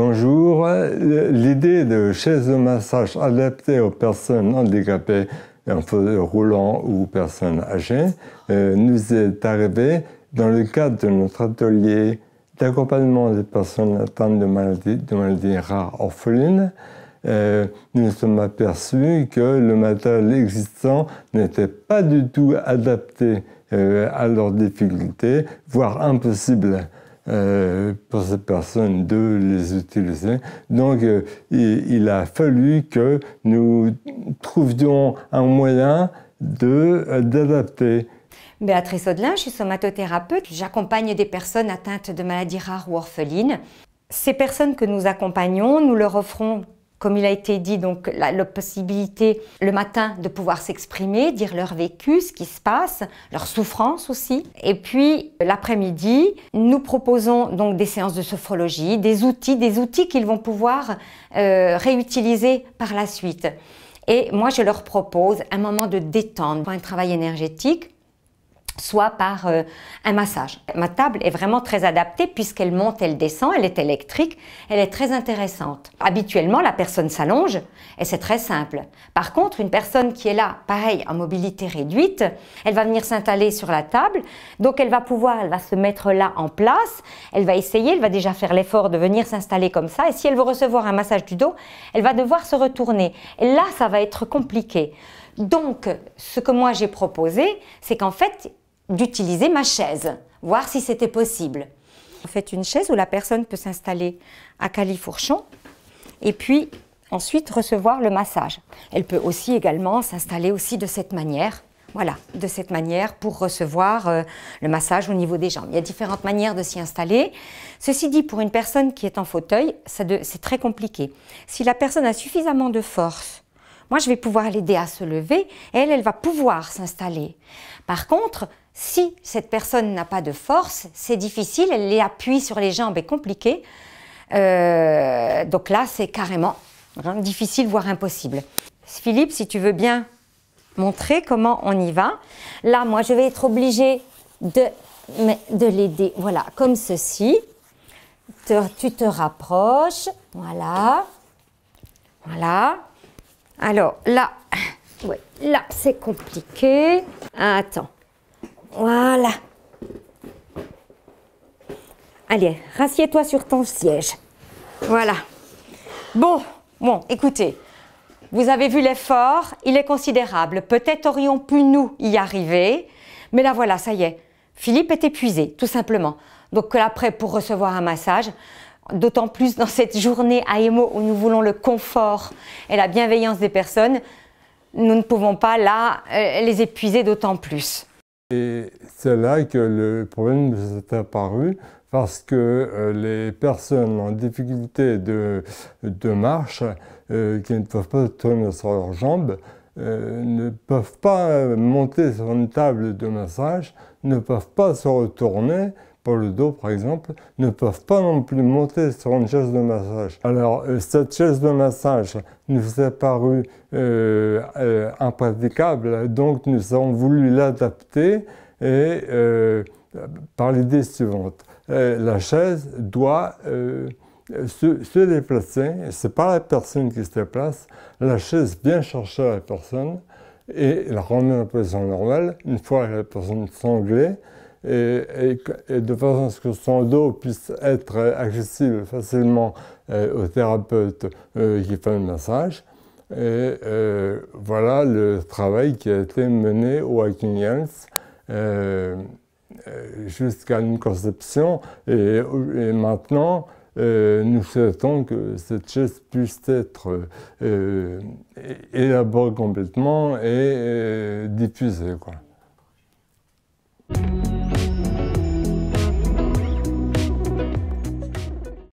Bonjour. L'idée de chaise de massage adaptée aux personnes handicapées, en fauteuil roulant ou personnes âgées, nous est arrivée dans le cadre de notre atelier d'accompagnement des personnes atteintes de maladies rares orphelines. Nous nous sommes aperçus que le matériel existant n'était pas du tout adapté à leurs difficultés, voire impossible pour ces personnes de les utiliser. Donc il a fallu que nous trouvions un moyen d'adapter. Béatrice Audelin, je suis somatothérapeute. J'accompagne des personnes atteintes de maladies rares ou orphelines. Ces personnes que nous accompagnons, nous leur offrons, comme il a été dit, donc la possibilité le matin de pouvoir s'exprimer, dire leur vécu, ce qui se passe, leur souffrance aussi. Et puis l'après-midi, nous proposons donc des séances de sophrologie, des outils qu'ils vont pouvoir réutiliser par la suite. Et moi, je leur propose un moment de détente, un travail énergétique, soit par un massage. Ma table est vraiment très adaptée puisqu'elle monte, elle descend, elle est électrique, elle est très intéressante. Habituellement, la personne s'allonge et c'est très simple. Par contre, une personne qui est là, pareil, en mobilité réduite, elle va venir s'installer sur la table, donc elle va se mettre là en place, elle va essayer, elle va déjà faire l'effort de venir s'installer comme ça, et si elle veut recevoir un massage du dos, elle va devoir se retourner. Et là, ça va être compliqué. Donc, ce que moi j'ai proposé, c'est qu'en fait, d'utiliser ma chaise, voir si c'était possible. En fait, une chaise où la personne peut s'installer à califourchon et puis ensuite recevoir le massage. Elle peut aussi également s'installer aussi de cette manière, voilà, de cette manière pour recevoir le massage au niveau des jambes. Il y a différentes manières de s'y installer. Ceci dit, pour une personne qui est en fauteuil, c'est très compliqué. Si la personne a suffisamment de force, moi je vais pouvoir l'aider à se lever et elle va pouvoir s'installer. Par contre, si cette personne n'a pas de force, c'est difficile, les appuis sur les jambes est compliqué. Donc là, c'est carrément difficile, voire impossible. Philippe, si tu veux bien montrer comment on y va. Là, moi, je vais être obligée de l'aider, voilà, comme ceci. Tu te rapproches, voilà. Voilà. Alors là, ouais, là, c'est compliqué. Attends. Voilà. Allez, rassieds-toi sur ton siège. Voilà. Bon, écoutez, vous avez vu l'effort, il est considérable. Peut-être aurions pu nous y arriver, mais là voilà, ça y est. Philippe est épuisé, tout simplement. Donc après, pour recevoir un massage, d'autant plus dans cette journée à Emo où nous voulons le confort et la bienveillance des personnes, nous ne pouvons pas là les épuiser d'autant plus. Et c'est là que le problème s'est apparu parce que les personnes en difficulté de marche, qui ne peuvent pas tourner sur leurs jambes, ne peuvent pas monter sur une table de massage, ne peuvent pas se retourner, pour le dos par exemple, ne peuvent pas non plus monter sur une chaise de massage. Alors cette chaise de massage nous est parue impraticable, donc nous avons voulu l'adapter et par l'idée suivante. La chaise doit se déplacer, ce n'est pas la personne qui se déplace, la chaise vient chercher la personne et la remet en position normale une fois que la personne est sanglée. Et de façon à ce que son dos puisse être accessible facilement au thérapeute qui fait le massage. Et voilà le travail qui a été mené au Walking Health jusqu'à une conception. Et maintenant, nous souhaitons que cette chaise puisse être élaborée complètement et diffusée, quoi.